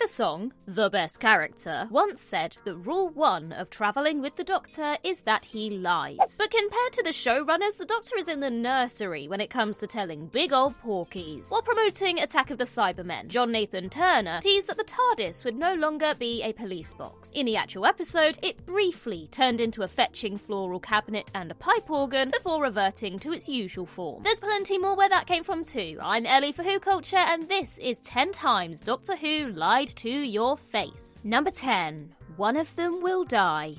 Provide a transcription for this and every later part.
River Song, the best character, once said that rule 1 of travelling with the Doctor is that he lies. But compared to the showrunners, the Doctor is in the nursery when it comes to telling big old porkies. While promoting Attack of the Cybermen, John Nathan Turner teased that the TARDIS would no longer be a police box. In the actual episode, it briefly turned into a fetching floral cabinet and a pipe organ before reverting to its usual form. There's plenty more where that came from too. I'm Ellie for Who Culture, and this is 10 times Doctor Who lied to your face. Number 10. One of them will die.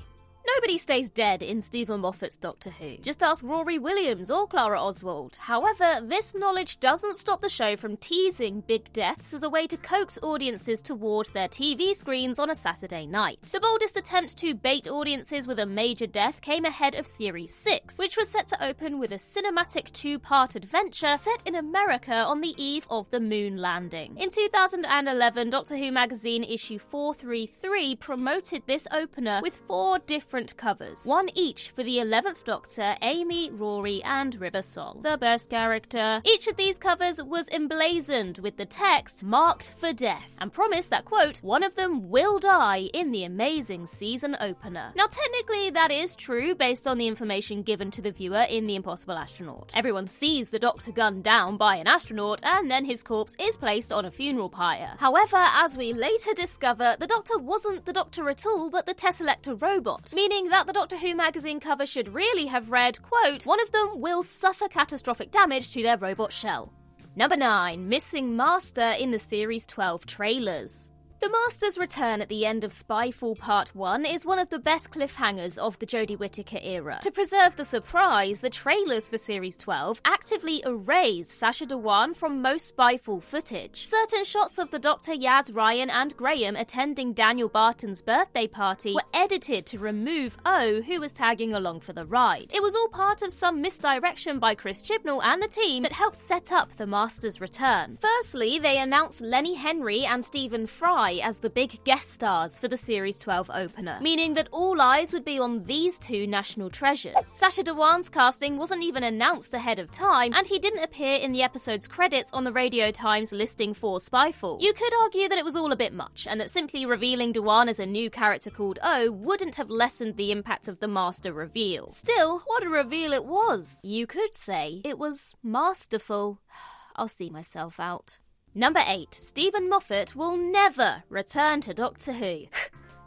Nobody stays dead in Stephen Moffat's Doctor Who. Just ask Rory Williams or Clara Oswald. However, this knowledge doesn't stop the show from teasing big deaths as a way to coax audiences toward their TV screens on a Saturday night. The boldest attempt to bait audiences with a major death came ahead of Series 6, which was set to open with a cinematic 2-part adventure set in America on the eve of the moon landing. In 2011, Doctor Who magazine issue 433 promoted this opener with 4 different covers, one each for the 11th Doctor, Amy, Rory, and River Song, the best character. Each of these covers was emblazoned with the text marked for death and promised that, quote, one of them will die in the amazing season opener. Now, technically, that is true based on the information given to the viewer in The Impossible Astronaut. Everyone sees the Doctor gunned down by an astronaut, and then his corpse is placed on a funeral pyre. However, as we later discover, the Doctor wasn't the Doctor at all, but the Tesselector robot, meaning that the Doctor Who magazine cover should really have read, quote, one of them will suffer catastrophic damage to their robot shell. Number 9. Missing Master in the Series 12 trailers. The Master's return at the end of Spyfall Part 1 is one of the best cliffhangers of the Jodie Whittaker era. To preserve the surprise, the trailers for Series 12 actively erase Sacha Dhawan from most Spyfall footage. Certain shots of the Doctor, Yaz, Ryan and Graham attending Daniel Barton's birthday party were edited to remove O, who was tagging along for the ride. It was all part of some misdirection by Chris Chibnall and the team that helped set up the Master's return. Firstly, they announced Lenny Henry and Stephen Fry as the big guest stars for the Series 12 opener, meaning that all eyes would be on these 2 national treasures. Sacha Dhawan's casting wasn't even announced ahead of time, and he didn't appear in the episode's credits on the Radio Times listing for Spyfall. You could argue that it was all a bit much, and that simply revealing Dhawan as a new character called O wouldn't have lessened the impact of the Master reveal. Still, what a reveal it was! You could say it was masterful. I'll see myself out. Number 8. Stephen Moffat will never return to Doctor Who.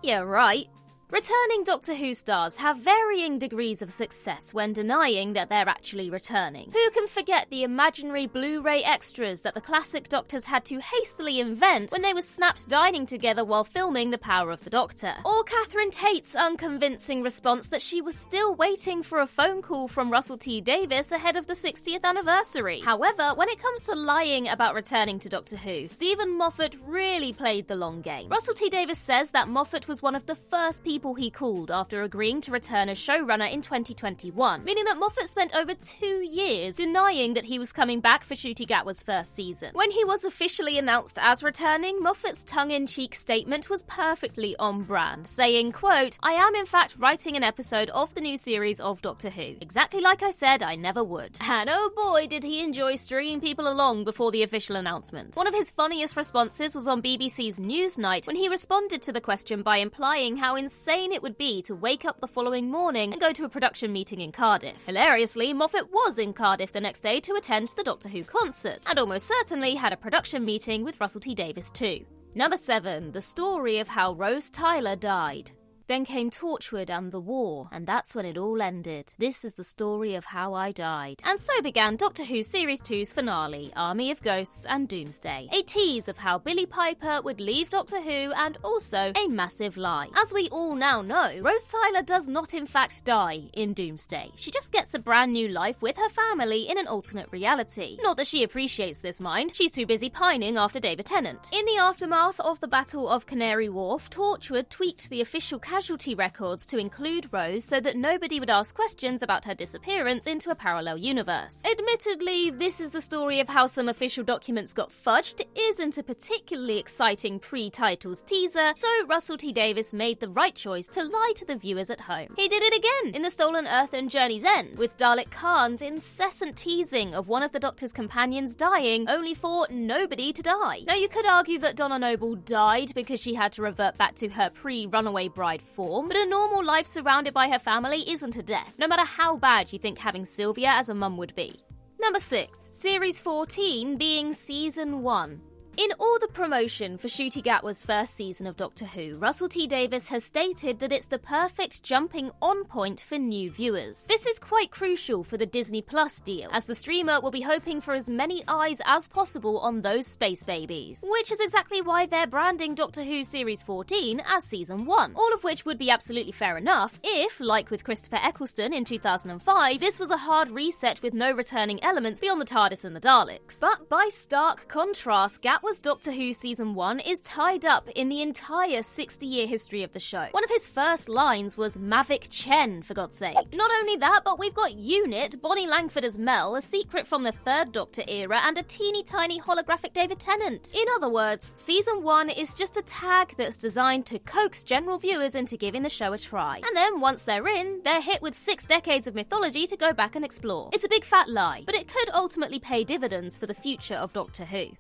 Yeah, right. Returning Doctor Who stars have varying degrees of success when denying that they're actually returning. Who can forget the imaginary Blu-ray extras that the classic Doctors had to hastily invent when they were snapped dining together while filming The Power of the Doctor? Or Catherine Tate's unconvincing response that she was still waiting for a phone call from Russell T Davies ahead of the 60th anniversary. However, when it comes to lying about returning to Doctor Who, Stephen Moffat really played the long game. Russell T Davies says that Moffat was one of the first people he called after agreeing to return as showrunner in 2021, meaning that Moffat spent over 2 years denying that he was coming back for Ncuti Gatwa's first season. When he was officially announced as returning, Moffat's tongue-in-cheek statement was perfectly on brand, saying, quote, I am in fact writing an episode of the new series of Doctor Who, exactly like I said I never would. And oh boy did he enjoy stringing people along before the official announcement. One of his funniest responses was on BBC's Newsnight when he responded to the question by implying how insane it would be to wake up the following morning and go to a production meeting in Cardiff. Hilariously, Moffat was in Cardiff the next day to attend the Doctor Who concert, and almost certainly had a production meeting with Russell T Davies too. Number 7. The story of how Rose Tyler died. Then came Torchwood and the war, and that's when it all ended. This is the story of how I died. And so began Doctor Who Series 2's finale, Army of Ghosts and Doomsday. A tease of how Billie Piper would leave Doctor Who, and also a massive lie. As we all now know, Rose Tyler does not in fact die in Doomsday. She just gets a brand new life with her family in an alternate reality. Not that she appreciates this mind, she's too busy pining after David Tennant. In the aftermath of the Battle of Canary Wharf, Torchwood tweaked the official casualty records to include Rose so that nobody would ask questions about her disappearance into a parallel universe. Admittedly, this is the story of how some official documents got fudged, isn't a particularly exciting pre-titles teaser, so Russell T Davies made the right choice to lie to the viewers at home. He did it again in The Stolen Earth and Journey's End, with Dalek Khan's incessant teasing of one of the Doctor's companions dying, only for nobody to die. Now, you could argue that Donna Noble died because she had to revert back to her pre-runaway bride form, but a normal life surrounded by her family isn't a death, no matter how bad you think having Sylvia as a mum would be. Number 6. Series 14 being Season 1. In all the promotion for Ncuti Gatwa's first season of Doctor Who, Russell T Davies has stated that it's the perfect jumping-on point for new viewers. This is quite crucial for the Disney Plus deal, as the streamer will be hoping for as many eyes as possible on those space babies. Which is exactly why they're branding Doctor Who Series 14 as Season 1, all of which would be absolutely fair enough if, like with Christopher Eccleston in 2005, this was a hard reset with no returning elements beyond the TARDIS and the Daleks. But by stark contrast, Gatwa's Doctor Who Season 1 is tied up in the entire 60-year history of the show. One of his first lines was Mavic Chen, for God's sake. Not only that, but we've got Unit, Bonnie Langford as Mel, a secret from the Third Doctor era, and a teeny tiny holographic David Tennant. In other words, Season 1 is just a tag that's designed to coax general viewers into giving the show a try. And then, once they're in, they're hit with 6 decades of mythology to go back and explore. It's a big fat lie, but it could ultimately pay dividends for the future of Doctor Who.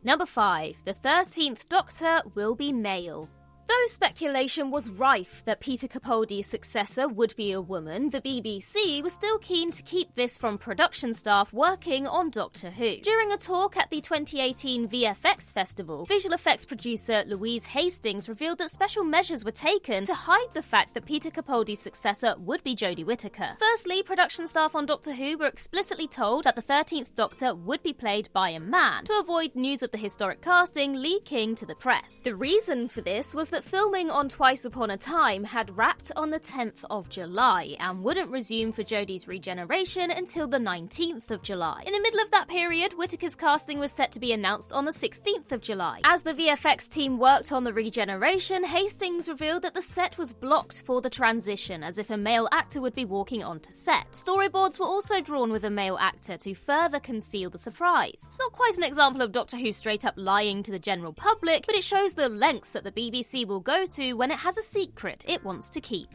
Number 5. The 13th Doctor will be male. Though speculation was rife that Peter Capaldi's successor would be a woman, the BBC was still keen to keep this from production staff working on Doctor Who. During a talk at the 2018 VFX Festival, visual effects producer Louise Hastings revealed that special measures were taken to hide the fact that Peter Capaldi's successor would be Jodie Whittaker. Firstly, production staff on Doctor Who were explicitly told that the 13th Doctor would be played by a man, to avoid news of the historic casting leaking to the press. The reason for this was that filming on Twice Upon a Time had wrapped on the 10th of July and wouldn't resume for Jodie's regeneration until the 19th of July. In the middle of that period, Whittaker's casting was set to be announced on the 16th of July. As the VFX team worked on the regeneration, Hastings revealed that the set was blocked for the transition, as if a male actor would be walking onto set. Storyboards were also drawn with a male actor to further conceal the surprise. It's not quite an example of Doctor Who straight up lying to the general public, but it shows the lengths that the BBC will go to when it has a secret it wants to keep.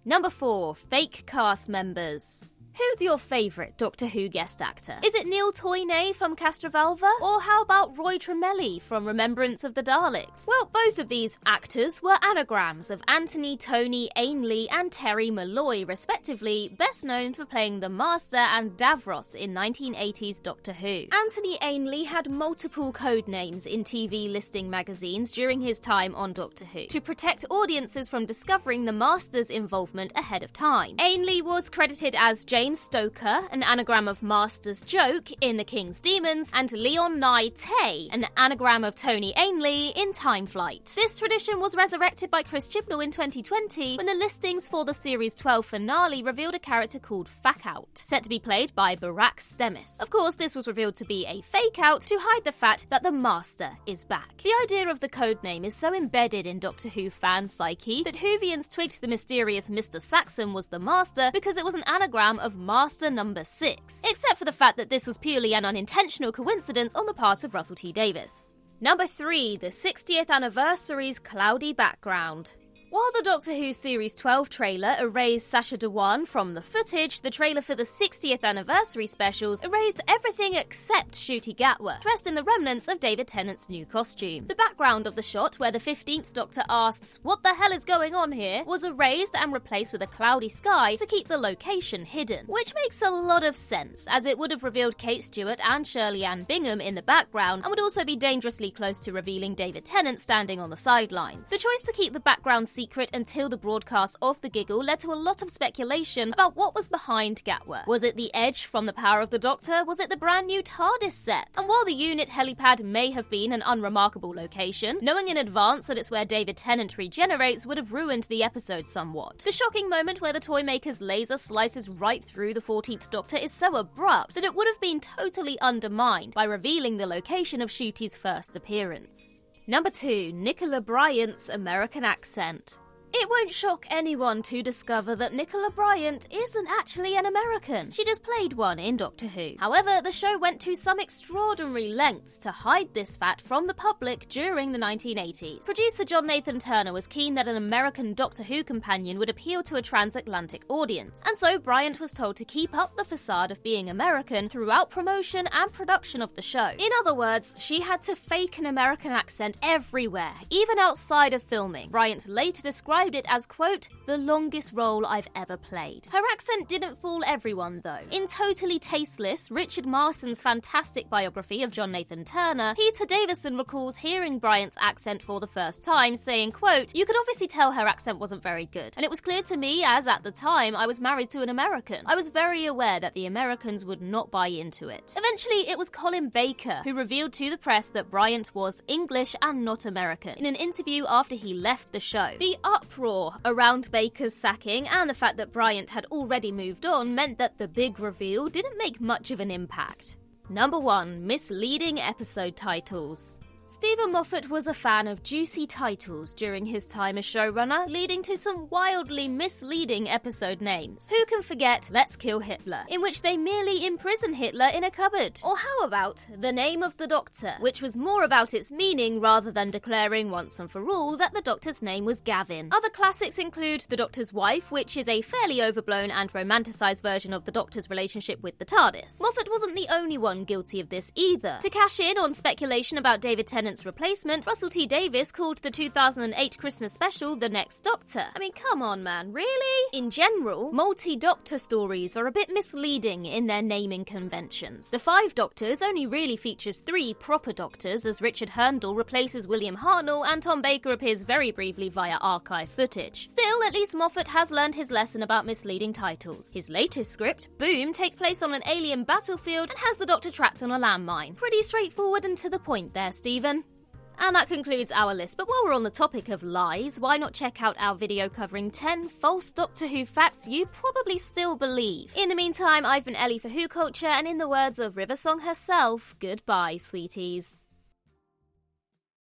Number 4. Fake cast members. Who's your favourite Doctor Who guest actor? Is it Neil Toynay from Castrovalva? Or how about Roy Tremelli from Remembrance of the Daleks? Well, both of these actors were anagrams of Anthony Tony Ainley and Terry Malloy, respectively, best known for playing the Master and Davros in 1980s Doctor Who. Anthony Ainley had multiple code names in TV listing magazines during his time on Doctor Who, to protect audiences from discovering the Master's involvement ahead of time. Ainley was credited as James Stoker, an anagram of Master's Joke in The King's Demons, and Leon Nye Tay, an anagram of Tony Ainley in Time Flight. This tradition was resurrected by Chris Chibnall in 2020 when the listings for the Series 12 finale revealed a character called Fakout, set to be played by Barack Stemis. Of course, this was revealed to be a fake-out to hide the fact that the Master is back. The idea of the codename is so embedded in Doctor Who fan psyche that Whovians twigged the mysterious Mr. Saxon was the Master because it was an anagram of Master Number 6, except for the fact that this was purely an unintentional coincidence on the part of Russell T Davies. Number 3. The 60th Anniversary's cloudy background. While the Doctor Who Series 12 trailer erased Sacha Dhawan from the footage, the trailer for the 60th anniversary specials erased everything except Ncuti Gatwa, dressed in the remnants of David Tennant's new costume. The background of the shot, where the 15th Doctor asks, "What the hell is going on here?" was erased and replaced with a cloudy sky to keep the location hidden, which makes a lot of sense, as it would have revealed Kate Stewart and Shirley Ann Bingham in the background, and would also be dangerously close to revealing David Tennant standing on the sidelines. The choice to keep the background secret until the broadcast of The Giggle led to a lot of speculation about what was behind Gatwa. Was it the Edge from The Power of the Doctor? Was it the brand new TARDIS set? And while the unit helipad may have been an unremarkable location, knowing in advance that it's where David Tennant regenerates would have ruined the episode somewhat. The shocking moment where the Toymaker's laser slices right through the 14th Doctor is so abrupt that it would have been totally undermined by revealing the location of Ncuti's first appearance. Number 2. Nica Bryant's American accent. It won't shock anyone to discover that Nica Bryant isn't actually an American. She just played one in Doctor Who. However, the show went to some extraordinary lengths to hide this fact from the public during the 1980s. Producer John Nathan Turner was keen that an American Doctor Who companion would appeal to a transatlantic audience, and so Bryant was told to keep up the facade of being American throughout promotion and production of the show. In other words, she had to fake an American accent everywhere, even outside of filming. Bryant later described it as, quote, the longest role I've ever played. Her accent didn't fool everyone, though. In Totally Tasteless, Richard Marson's fantastic biography of John Nathan Turner, Peter Davison recalls hearing Bryant's accent for the first time, saying, quote, you could obviously tell her accent wasn't very good, and it was clear to me, as at the time I was married to an American. I was very aware that the Americans would not buy into it. Eventually, it was Colin Baker who revealed to the press that Bryant was English and not American in an interview after he left the show. The uproar around Baker's sacking and the fact that Bryant had already moved on meant that the big reveal didn't make much of an impact. Number 1. Misleading episode titles. Stephen Moffat was a fan of juicy titles during his time as showrunner, leading to some wildly misleading episode names. Who can forget Let's Kill Hitler, in which they merely imprison Hitler in a cupboard? Or how about The Name of the Doctor, which was more about its meaning rather than declaring once and for all that the Doctor's name was Gavin. Other classics include The Doctor's Wife, which is a fairly overblown and romanticised version of the Doctor's relationship with the TARDIS. Moffat wasn't the only one guilty of this either. To cash in on speculation about David Tennant's replacement, Russell T Davies called the 2008 Christmas special The Next Doctor. I mean, come on, man, really? In general, multi-Doctor stories are a bit misleading in their naming conventions. The Five Doctors only really features 3 proper Doctors, as Richard Herndl replaces William Hartnell and Tom Baker appears very briefly via archive footage. Still, at least Moffat has learned his lesson about misleading titles. His latest script, Boom, takes place on an alien battlefield and has the Doctor trapped on a landmine. Pretty straightforward and to the point there, Stephen. And that concludes our list, but while we're on the topic of lies, why not check out our video covering 10 false Doctor Who facts you probably still believe. In the meantime, I've been Ellie for Who Culture, and in the words of Riversong herself, goodbye, sweeties.